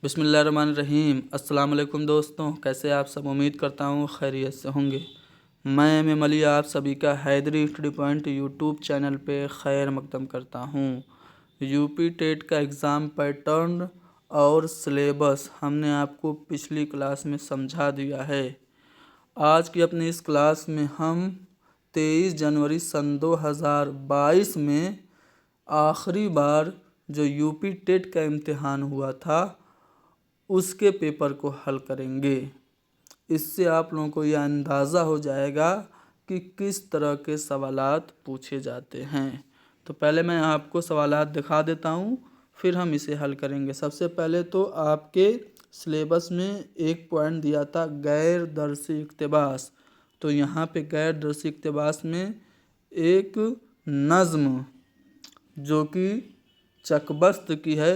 बिस्मिल्लाहिर्रहमानिर्रहीम। अस्सलाम वालेकुम दोस्तों, कैसे आप सब? उम्मीद करता हूँ खैरियत से होंगे। मैं एम अली आप सभी का Haidery study point YouTube channel पे खैर मकदम करता हूँ। यूपी टेट का एग्ज़ाम पैटर्न और सिलेबस हमने आपको पिछली क्लास में समझा दिया है। आज की अपनी इस क्लास में हम 23 जनवरी सन 2022 में आखिरी बार जो यूपी टेट का इम्तिहान हुआ था उसके पेपर को हल करेंगे। इससे आप लोगों को यह अंदाज़ा हो जाएगा कि किस तरह के सवालात पूछे जाते हैं। तो पहले मैं आपको सवालात दिखा देता हूँ, फिर हम इसे हल करेंगे। सबसे पहले तो आपके सिलेबस में एक पॉइंट दिया था गैर दरसी इक़्तिबास। तो यहाँ पे गैर दरसी इक़्तिबास में एक नज़्म जो कि चकबस्त की है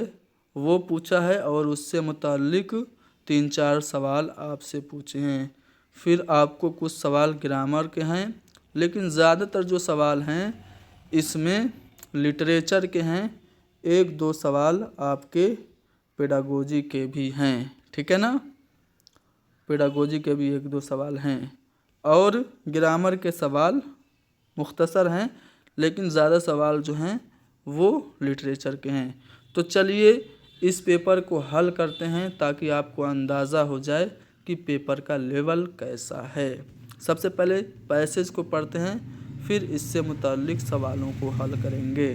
वो पूछा है और उससे मुताल्लिक 3-4 सवाल आपसे पूछे हैं। फिर आपको कुछ सवाल ग्रामर के हैं, लेकिन ज़्यादातर जो सवाल हैं इसमें लिटरेचर के हैं। 1-2 सवाल आपके पेडागोजी के भी हैं, ठीक है ना। पेडागोजी के भी 1-2 सवाल हैं और ग्रामर के सवाल मुख्तसर हैं, लेकिन ज़्यादा सवाल जो हैं वो लिटरेचर के हैं। तो चलिए इस पेपर को हल करते हैं ताकि आपको अंदाज़ा हो जाए कि पेपर का लेवल कैसा है। सबसे पहले पैसेज को पढ़ते हैं, फिर इससे मुताल्लिक सवालों को हल करेंगे।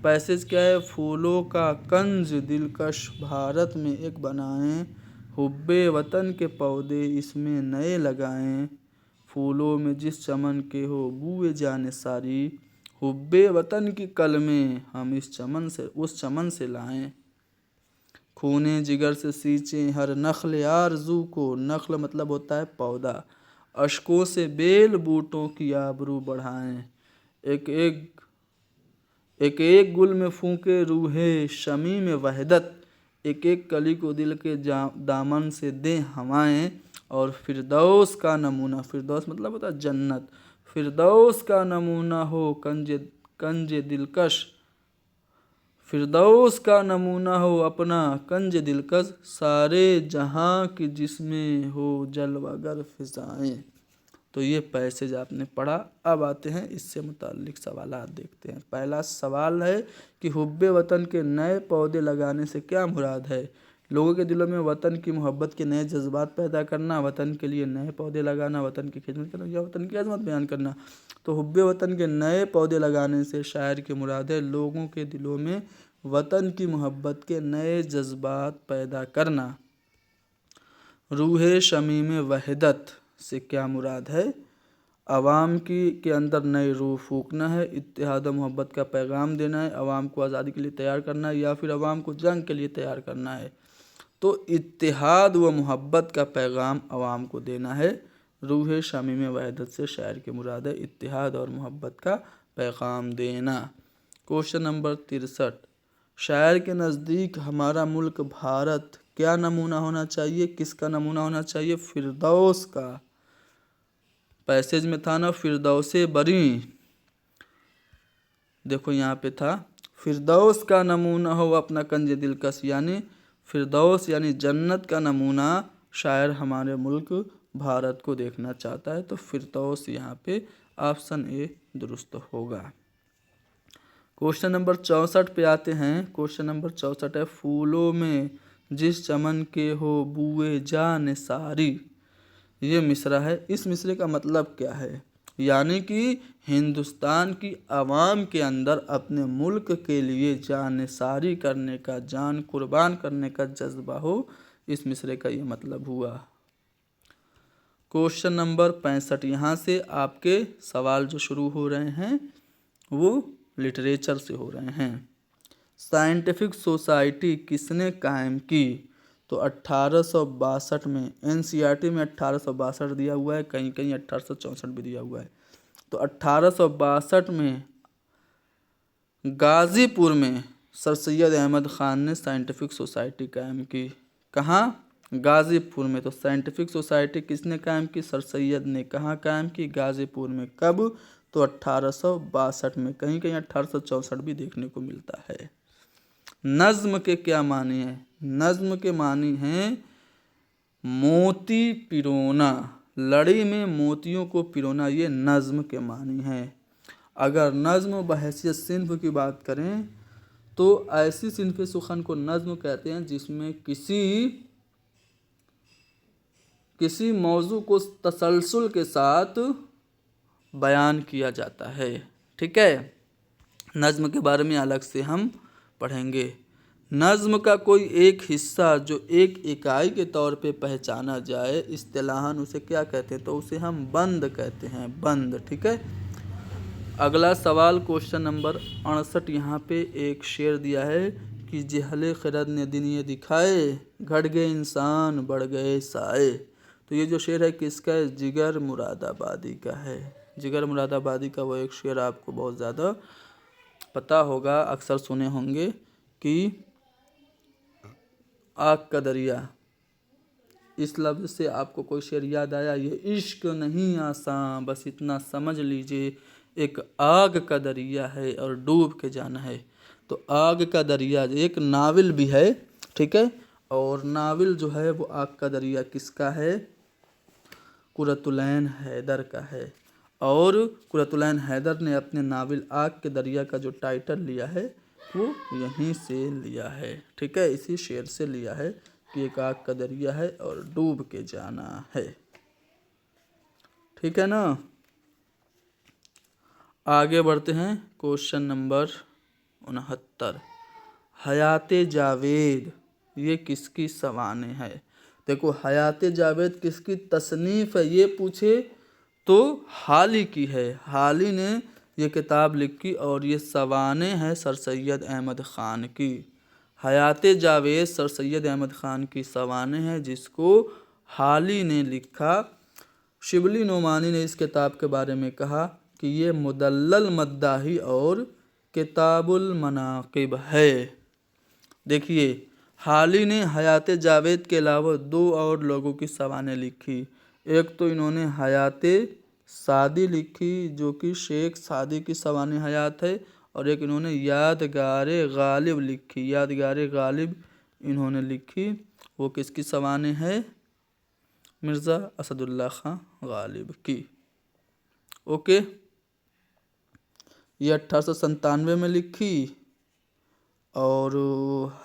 पैसेज क्या है? फूलों का कंज दिलकश भारत में एक बनाएं, हुब्बे वतन के पौधे इसमें नए लगाएं, फूलों में जिस चमन के हो बूए जाने सारी, हुब्बे वतन की कलमें हम इस चमन से उस चमन से लाएं, खूने जिगर से सींचें हर नख्ल आरज़ू को, नख्ल मतलब होता है पौधा, अशकों से बेल बूटों की आबरू बढ़ाएं, एक एक गुल में फूंके रूहे शमी में वहदत, एक एक कली को दिल के दामन से दें हवाएं, और फिरदौस का नमूना, फिरदौस मतलब होता है जन्नत, फिरदौस का नमूना हो कंज दिलकश, फिरदौस का नमूना हो अपना कंज दिलकश, सारे जहां की जिसमें हो जलवागर फिजाएं। तो ये पैसेज आपने पढ़ा। अब आते हैं इससे मुताल्लिक सवालात देखते हैं। पहला सवाल है कि हुब्बे वतन के नए पौधे लगाने से क्या मुराद है? लोगों के दिलों में वतन की मोहब्बत के नए जज्बात पैदा करना, वतन के लिए नए पौधे लगाना, वतन की खिदमत करना या वतन की अजमत बयान करना। तो हुब्बे वतन के नए पौधे लगाने से शायर की मुराद है लोगों के दिलों में वतन की मोहब्बत के नए जज्बात पैदा करना। रूहे शमी में वहदत से क्या मुराद है? अवाम के अंदर नई रूह फूकना है, इत्तेहाद व मोहब्बत का पैगाम देना है, अवाम को आज़ादी के लिए तैयार करना है या फिर अवाम को जंग के लिए तैयार करना है। तो इत्तेहाद व मोहब्बत का पैगाम अवाम को देना है। रूह शमी में वहदत से शायर की मुराद है इत्तेहाद और मोहब्बत का पैगाम देना। क्वेश्चन नंबर 63, शायर के नज़दीक हमारा मुल्क भारत क्या नमूना होना चाहिए? किसका नमूना होना चाहिए? फिरदौस का। पैसेज में था ना फिरदौसे बरी, देखो यहाँ पे था फिरदौस का नमूना हो अपना कंज दिलकश, यानी फिरदौस यानी जन्नत का नमूना शायर हमारे मुल्क भारत को देखना चाहता है। तो फिरदौस यहाँ पे ऑप्शन ए दुरुस्त होगा। क्वेश्चन नंबर 64 पे आते हैं। क्वेश्चन नंबर 64 है फूलों में जिस चमन के हो बूए जान सारी। ये मिसरा है, इस मिसरे का मतलब क्या है? यानी कि हिंदुस्तान की आवाम के अंदर अपने मुल्क के लिए जान सारी करने का, जान कुर्बान करने का जज्बा हो, इस मिसरे का ये मतलब हुआ। क्वेश्चन नंबर 65, यहाँ से आपके सवाल जो शुरू हो रहे हैं वो लिटरेचर से हो रहे हैं। साइंटिफिक सोसाइटी किसने कायम की? तो 1862 में। एनसीईआरटी में 1862 दिया हुआ है, कहीं कहीं 1864 भी दिया हुआ है। तो 1862 में गाज़ीपुर में सर सैयद अहमद ख़ान ने साइंटिफिक सोसाइटी कायम की। कहाँ? गाज़ीपुर में। तो साइंटिफिक सोसाइटी किसने कायम की? सर सैयद ने। कहाँ कायम की? गाज़ीपुर में। कब? तो 1862 में। कहीं कहीं 1864 भी देखने को मिलता है। नज़्म के क्या माने हैं? नज्म के मानी हैं मोती पिरोना, लड़ी में मोतियों को पिरोना, ये नज्म के मानी हैं। अगर नज्म बहैसियत सिन्फ की बात करें तो ऐसी सिन्फ सुखन को नज्म कहते हैं जिसमें किसी मौजू को तसलसल के साथ बयान किया जाता है। ठीक है, नज्म के बारे में अलग से हम पढ़ेंगे। नज्म का कोई एक हिस्सा जो एक इकाई के तौर पे पहचाना जाए, इस्तिलाहन उसे क्या कहते हैं, तो उसे हम बंद कहते हैं, बंद। ठीक है, अगला सवाल क्वेश्चन नंबर 68। यहाँ पे एक शेर दिया है कि जहले खिरद ने दिन ये दिखाए, घट गए इंसान बढ़ गए साए। तो ये जो शेर है किसका है, जिगर मुरादाबादी का है। जिगर मुरादाबादी का वो एक शेर आपको बहुत ज़्यादा पता होगा, अक्सर सुने होंगे कि आग का दरिया, इस लफ्ज़ से आपको कोई शेर याद आया, ये इश्क नहीं आसान बस इतना समझ लीजिए, एक आग का दरिया है और डूब के जाना है। तो आग का दरिया एक नावल भी है, ठीक है, और नावल जो है वो आग का दरिया किसका है, कुरतुलैन हैदर का है। और कुरतुलैन हैदर ने अपने नावल आग के दरिया का जो टाइटल लिया है वो यहीं से लिया है। ठीक है, इसी शेर से लिया है कि एक आग का दरिया है और डूब के जाना है। ठीक है ना, आगे बढ़ते हैं। क्वेश्चन नंबर 69, हयाते जावेद ये किसकी सवाने है। देखो, हयाते जावेद किसकी तसनीफ़ है ये पूछे तो हाली की है, हाली ने ये किताब लिखी और ये सवाने हैं सर सैयद अहमद ख़ान की। हयाते जावेद सर सैयद अहमद ख़ान की सवाने हैं जिसको हाली ने लिखा। शिबली नोमानी ने इस किताब के बारे में कहा कि ये मुदल्लल मद्दाही और किताबुल मनाकिब है। देखिए, हाली ने हयाते जावेद के अलावा 2 और लोगों की सवानें लिखी। एक तो इन्होंने हयाते सादी लिखी जो कि शेख सादी की सवाने हयात है, और एक इन्होंने यादगारे गालिब लिखी, यादगारे गालिब इन्होंने लिखी, वो किसकी सवाने है, मिर्ज़ा असदुल्ला खां गालिब की। ओके, ये 1897 में लिखी और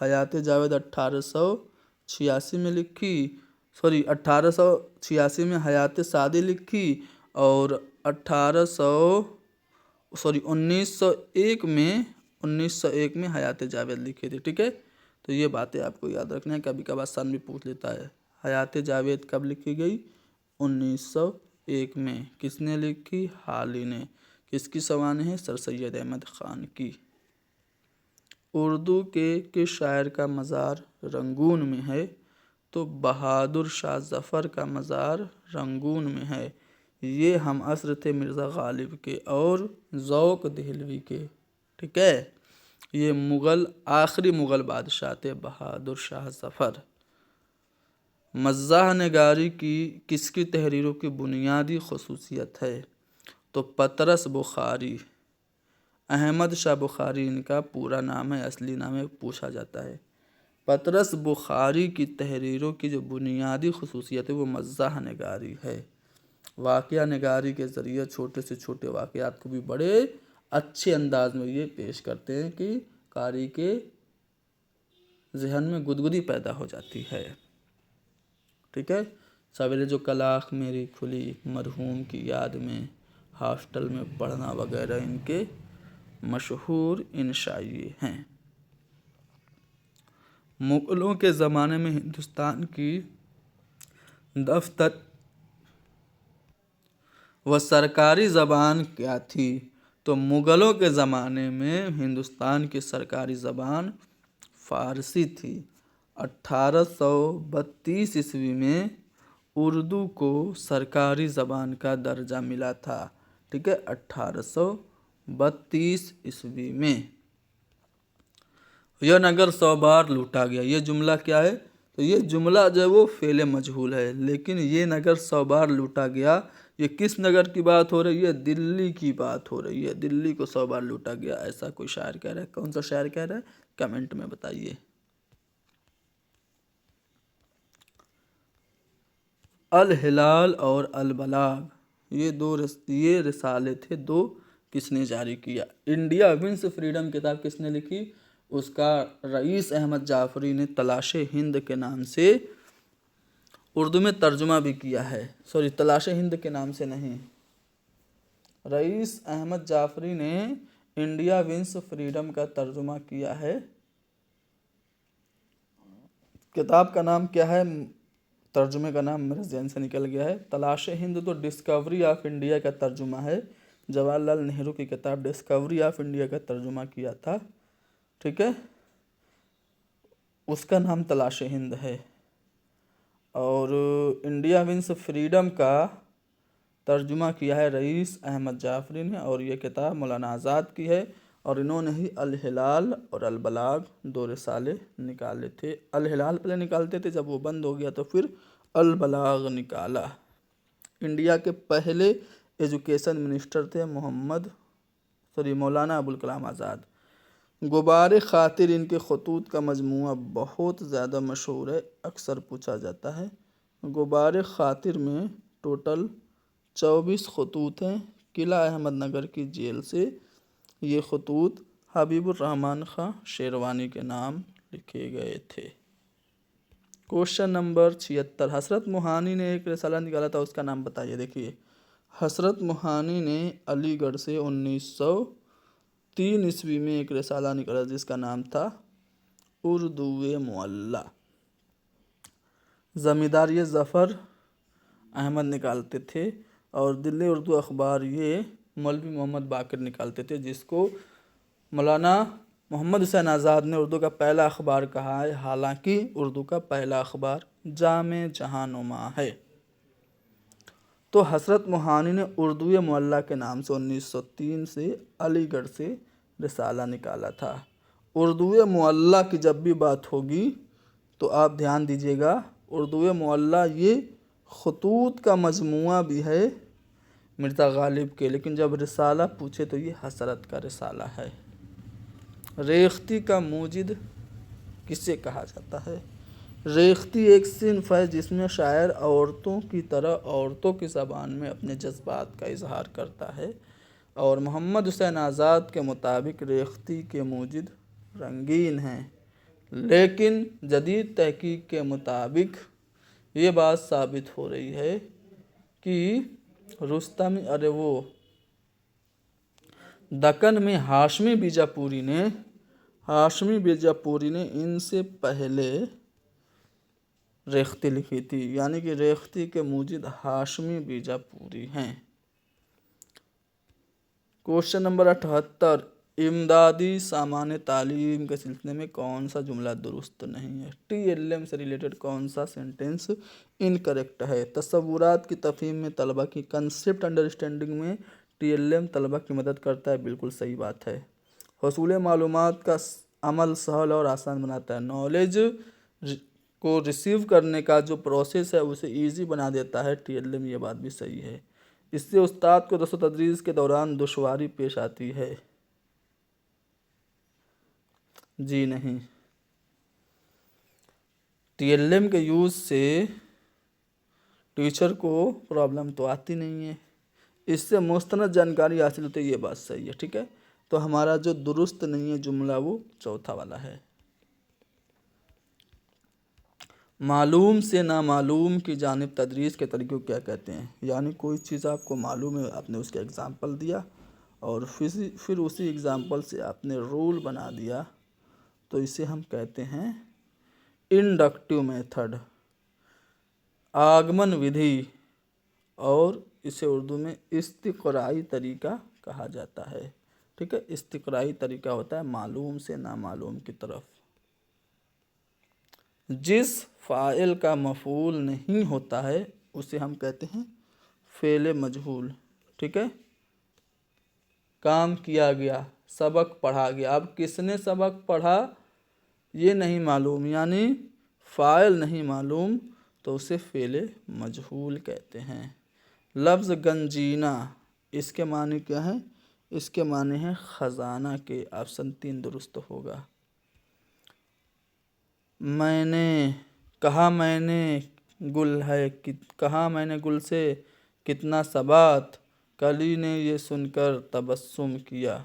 हयाते जावेद 1886 में लिखी, 1886 में हयाते सादी लिखी और 1901 में हयाते जावेद लिखी थी। ठीक है, तो ये बातें आपको याद रखना है, कभी कभार सन भी पूछ लेता है। हयाते जावेद कब लिखी गई, 1901 में। किसने लिखी, हाली ने। किसकी सवाने हैं, सर सैयद अहमद ख़ान की। उर्दू के किस शायर का मज़ार रंगून में है, तो बहादुर शाह ज़फ़र का मज़ार रंगून में है। ये हम असर थे मिर्ज़ा गालिब के और ज़ौक़ देहलवी के। ठीक है, ये आखिरी मुग़ल बादशाह थे बहादुर शाह ज़फ़र। मज़ाह नगारी की किसकी तहरीरों की बुनियादी ख़ुसूसियत है, तो पतरस बुखारी, अहमद शाह बुखारी इनका पूरा नाम है, असली नाम है, पूछा जाता है। पतरस बुखारी की तहरीरों की जो बुनियादी ख़ुसूसियत है वो मज़ाह नगारी है। वाक़या नगारी के ज़रिए छोटे से छोटे वाक़यात को भी बड़े अच्छे अंदाज में ये पेश करते हैं कि कारी के जहन में गुदगुदी पैदा हो जाती है। ठीक है, सवेरे जो कलाख मेरी खुली मरहूम की याद में, हॉस्टल में पढ़ना वगैरह इनके मशहूर इंशाइए हैं। मुग़लों के ज़माने में हिंदुस्तान की दफ्तर व सरकारी ज़बान क्या थी, तो मुग़लों के ज़माने में हिंदुस्तान की सरकारी ज़बान फ़ारसी थी। 1832 ईस्वी में उर्दू को सरकारी ज़बान का दर्जा मिला था। ठीक है, 1832 ईस्वी में। यह नगर 100 बार लूटा गया, ये जुमला क्या है, तो ये जुमला जो है वो फ़ेल मजहूल है, लेकिन ये नगर 100 बार लूटा गया, ये किस नगर की बात हो रही है, दिल्ली की बात हो रही है। दिल्ली को 100 बार लूटा गया, ऐसा कोई शायर कह रहा है। कौन सा शायर कह रहा है, कमेंट में बताइए। الہلال اور البلاغ یہ رسالے تھے دو، کس نے جاری کیا؟ انڈیا ونس فریڈم کتاب کس نے لکھی؟ اس کا رئیس احمد جعفری نے تلاش ہند کے نام سے اردو میں ترجمہ بھی کیا ہے. تلاش ہند کے نام سے نہیں، رئیس احمد جعفری نے انڈیا ونس فریڈم کا ترجمہ کیا ہے. کتاب کا نام کیا ہے؟ ترجمے کا نام میرے ذہن سے نکل گیا ہے. تلاش ہند تو ڈسکوری آف انڈیا کا ترجمہ ہے. جواہر لال نہرو کی کتاب ڈسکوری آف انڈیا کا ترجمہ کیا تھا، ٹھیک ہے، اس کا نام تلاش ہند ہے. اور انڈیا ونس فریڈم کا ترجمہ کیا ہے رئیس احمد جعفری نے، اور یہ کتاب مولانا آزاد کی ہے، اور انہوں نے ہی الہلال اور البلاغ دو رسالے نکالے تھے. الہلال پہلے نکالتے تھے، جب وہ بند ہو گیا تو پھر البلاغ نکالا. انڈیا کے پہلے ایجوکیشن منسٹر تھے مولانا ابوالکلام آزاد. غبار خاطر ان کے خطوط کا مجموعہ بہت زیادہ مشہور ہے، اکثر پوچھا جاتا ہے. غبار خاطر میں ٹوٹل 24 خطوط ہیں. قلعہ احمد نگر کی جیل سے یہ خطوط حبیب الرحمن خان شیروانی کے نام لکھے گئے تھے. Question number 76. حسرت موہانی نے ایک رسالہ نکالا تھا، اس کا نام بتائیے. دیکھیے، حسرت موہانی نے علی گڑھ سے 1903 عیسوی میں ایک رسالہ نکالا جس کا نام تھا اردو معلی. زمیندار یہ ظفر احمد نکالتے تھے، اور دلی اردو اخبار یہ مولوی محمد باقر نکالتے تھے، جس کو مولانا محمد حسین آزاد نے اردو کا پہلا اخبار کہا ہے، حالانکہ اردو کا پہلا اخبار جامع جہاں نما ہے. تو حسرت موہانی نے اردو معلی کے نام سے 1903 سے علی گڑھ سے رسالہ نکالا تھا. اردو معلی کی جب بھی بات ہوگی تو آپ دھیان دیجیے گا، اردو معلی یہ خطوط کا مجموعہ بھی ہے مرزا غالب کے، لیکن جب رسالہ پوچھے تو یہ حسرت کا رسالہ ہے. ریختی کا موجد کسے کہا جاتا ہے؟ ریختی ایک صنف ہے جس میں شاعر عورتوں کی طرح عورتوں کی زبان میں اپنے جذبات کا اظہار کرتا ہے، اور محمد حسین آزاد کے مطابق ریختی کے موجد رنگین ہیں. لیکن جدید تحقیق کے مطابق یہ بات ثابت ہو رہی ہے کہ رستمی دکن میں ہاشمی بیجاپوری نے ان سے پہلے ریختی لکھی تھی، یعنی کہ ریختی کے موجد ہاشمی بیجاپوری ہیں. Question number 78. امدادی سامان تعلیم کے سلسلے میں کون سا جملہ درست نہیں ہے؟ ٹی ایل ایم سے ریلیٹڈ کون سا سینٹینس انکریکٹ ہے؟ تصورات کی تفہیم میں طلبہ کی کنسیپٹ انڈرسٹینڈنگ میں ٹی ایل ایم طلبہ کی مدد کرتا ہے، بالکل صحیح بات ہے. حصول معلومات کا عمل سہل اور آسان بناتا ہے. نالج کو ریسیو کرنے کا جو پروسیس ہے اسے ایزی بنا دیتا ہے ٹی ایل ایم، یہ بات بھی صحیح ہے. اس سے استاد کو درس و تدریس کے دوران دشواری پیش آتی ہے. جی نہیں، ٹی ایل ایم کے یوز سے ٹیچر کو پرابلم تو آتی نہیں ہے، اس سے مستند جانکاری حاصل ہوتی ہے، یہ بات صحیح ہے، ٹھیک ہے. تو ہمارا جو درست نہیں ہے جملہ وہ چوتھا والا ہے. معلوم سے نامعلوم کی جانب تدریس کے طریقے کو کیا کہتے ہیں؟ یعنی کوئی چیز آپ کو معلوم ہے، آپ نے اس کا اگزامپل دیا اور پھر اسی اگزامپل سے آپ نے رول بنا دیا، تو اسے ہم کہتے ہیں انڈکٹیو میتھڈ، آگمن ودھی، اور اسے اردو میں استقرائی طریقہ کہا جاتا ہے، ٹھیک ہے. استقرائی طریقہ ہوتا ہے معلوم سے نامعلوم کی طرف. جس فاعل کا مفعول نہیں ہوتا ہے اسے ہم کہتے ہیں فعل مجہول، ٹھیک ہے. کام کیا گیا، سبق پڑھا گیا. اب کس نے سبق پڑھا یہ نہیں معلوم، یعنی فاعل نہیں معلوم، تو اسے فعل مجہول کہتے ہیں. لفظ گنجینہ، اس کے معنی کیا ہیں؟ اس کے معنی ہیں خزانہ کے. آپشن 3 درست ہوگا. میں نے کہا، میں نے گل ہے کہا میں نے گل سے کتنا ثبات، کلی نے یہ سن کر تبسم کیا۔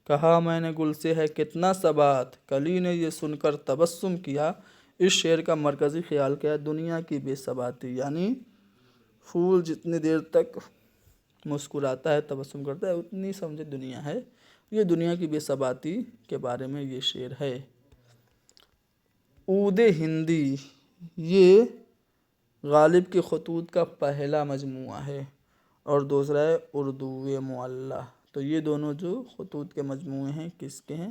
کہا میں نے گل سے ہے کتنا ثبات، کلی نے یہ سن کر تبسم کیا۔ اس شعر کا مرکزی خیال کیا ہے؟ دنیا کی بے ثباتی، یعنی پھول جتنی دیر تک مسکراتا ہے، تبسم کرتا ہے، اتنی سمجھے دنیا ہے۔ یہ دنیا کی بے ثباتی کے بارے میں یہ شعر ہے۔ عود ہندی یہ غالب کے خطوط کا پہلا مجموعہ ہے اور دوسرا ہے اردو معلی۔ تو یہ دونوں جو خطوط کے مجموعے ہیں کس کے ہیں؟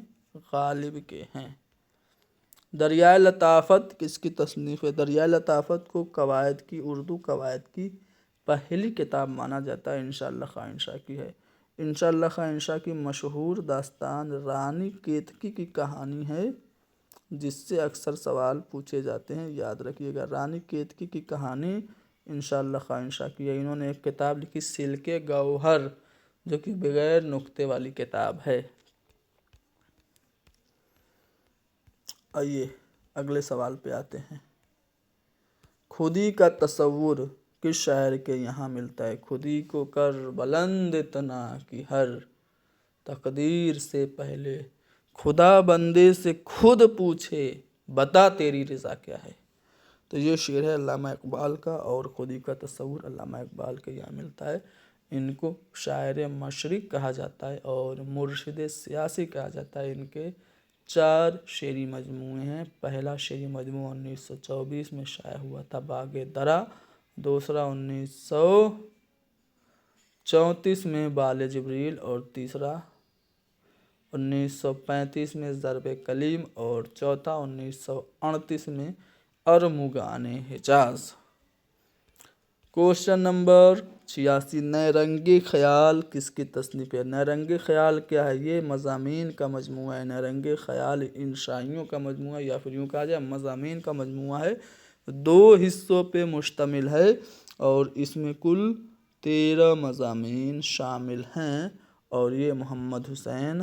غالب کے ہیں۔ دریائے لطافت کس کی تصنیف ہے؟ دریائے لطافت کو قواعد کی، اردو قواعد کی پہلی کتاب مانا جاتا ہے۔ انشاءاللہ خواہ انشاء کی ہے۔ انشاءاللہ خواہ انشاء کی مشہور داستان رانی کیتکی کی کہانی ہے، جس سے اکثر سوال پوچھے جاتے ہیں، یاد رکھیے گا۔ رانی کیتکی کی کہانی انشاءاللہ خواہ انشاء کی ہے۔ انہوں نے ایک کتاب لکھی سلک گوہر، جو کہ بغیر نقطے والی کتاب ہے۔ آئیے اگلے سوال پہ آتے ہیں۔ خودی کا تصور کس شاعر کے یہاں ملتا ہے؟ خودی کو کر بلند اتنا کہ ہر تقدیر سے پہلے خدا بندے سے خود پوچھے بتا تیری رضا کیا ہے۔ تو یہ شعر ہے علامہ اقبال کا، اور خودی کا تصور علامہ اقبال کے یہاں ملتا ہے۔ ان کو شاعر مشرق کہا جاتا ہے اور مرشد سیاسی کہا جاتا ہے۔ ان کے 4 شعری مجموعے ہیں۔ پہلا شعری مجموعہ 1924 میں شائع ہوا تھا، باغ درا۔ دوسرا 1934 میں بال جبریل، اور تیسرا 1935 میں ضرب کلیم، اور چوتھا 1938 میں ارمغان حجاز۔ کوشچن نمبر 86، نئے رنگ خیال کس کی تصنیف ہے؟ نئے رنگ خیال کیا ہے؟ یہ مضامین کا مجموعہ ہے۔ نئے رنگ خیال انشائیوں کا مجموعہ، یا پھر یوں کہا جائے مضامین کا مجموعہ ہے۔ 2 حصوں پہ مشتمل ہے اور اس میں کل 13 مضامین شامل ہیں، اور یہ محمد حسین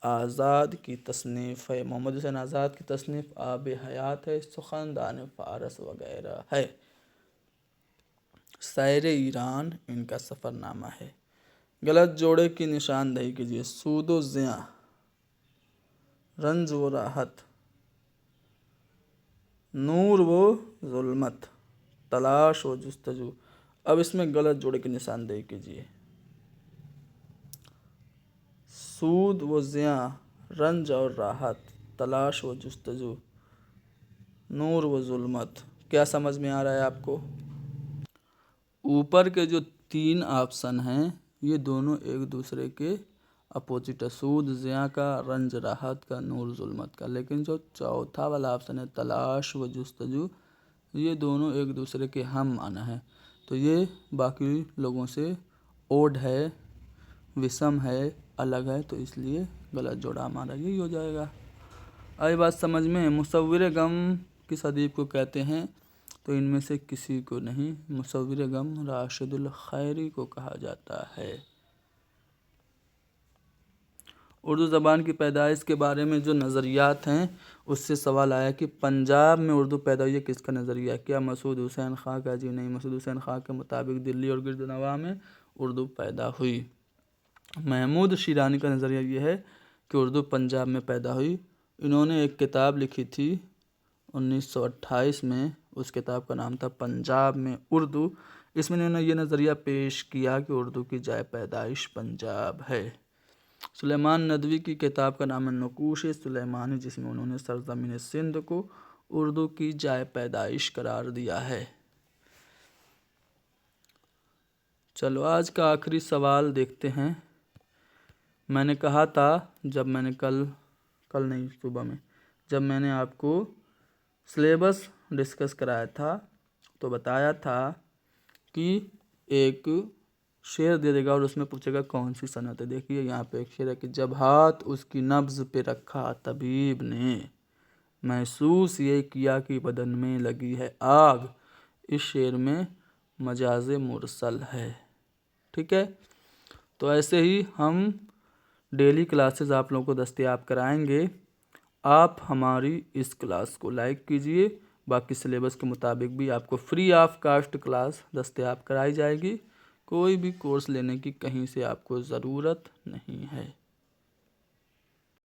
آزاد کی تصنیف ہے۔ محمد حسین آزاد کی تصنیف آب حیات ہے، سخندان فارس وغیرہ ہے۔ سیر ایران ان کا سفر نامہ ہے۔ غلط جوڑے کی نشاندہی کیجیے۔ سود و زیاں، رنج و راحت، نور و ظلمت، تلاش و جستجو۔ اب اس میں غلط جوڑے کی نشاندہی کیجیے۔ سود و زیاں، رنج اور راحت، تلاش و جستجو، نور و ظلمت۔ کیا سمجھ میں آ رہا ہے آپ کو؟ اوپر کے جو 3 آپشن ہیں یہ دونوں ایک دوسرے کے اپوزٹ ہے، سود زیاں کا، رنج راحت کا، نور ظلمت کا۔ لیکن جو چوتھا والا آپشن ہے تلاش و جستجو، یہ دونوں ایک دوسرے کے ہم معنی ہیں۔ تو یہ باقی لوگوں سے اوڈ ہے، وسم ہے، الگ ہے، تو اس لیے غلط جوڑا ہمارا یہی ہو جائے گا۔ آئی بات سمجھ میں؟ مصور غم کس ادیب کو کہتے ہیں؟ تو ان میں سے کسی کو نہیں، مصور غم راشد الخیری کو کہا جاتا ہے۔ اردو زبان کی پیدائش کے بارے میں جو نظریات ہیں اس سے سوال آیا کہ پنجاب میں اردو پیدا ہوئی ہے، کس کا نظریہ؟ کیا مسعود حسین خاں کا؟ جی نہیں، مسعود حسین خاں کے مطابق دلی اور گرد نواح میں اردو پیدا ہوئی۔ محمود شیرانی کا نظریہ یہ ہے کہ اردو پنجاب میں پیدا ہوئی۔ انہوں نے ایک کتاب لکھی تھی 1928 میں، اس کتاب کا نام تھا پنجاب میں اردو۔ اس میں انہوں نے یہ نظریہ پیش کیا کہ اردو کی جائے پیدائش پنجاب ہے۔ سلیمان ندوی کی کتاب کا نام ہے نقوش سلیمانی، جس میں انہوں نے سرزمین سندھ کو اردو کی جائے پیدائش قرار دیا ہے۔ چلو آج کا آخری سوال دیکھتے ہیں۔ میں نے کہا تھا جب میں نے کل نہیں صبح میں جب میں نے آپ کو سلیبس ڈسکس کرایا تھا تو بتایا تھا کہ ایک شعر دے دے گا اور اس میں پوچھے گا کون سی صنعت ہے۔ دیکھیے یہاں پہ ایک شعر ہے کہ جب ہاتھ اس کی نبض پہ رکھا طبیب نے، محسوس یہ کیا کہ بدن میں لگی ہے آگ۔ اس شعر میں مجاز مرسل ہے، ٹھیک ہے؟ تو ایسے ہی ہم ڈیلی کلاسز آپ لوگوں کو دستیاب کرائیں گے۔ آپ ہماری اس کلاس کو لائک کیجئے، باقی سلیبس کے مطابق بھی آپ کو فری آف کاسٹ کلاس دستیاب کرائی جائے گی۔ کوئی بھی کورس لینے کی کہیں سے آپ کو ضرورت نہیں ہے۔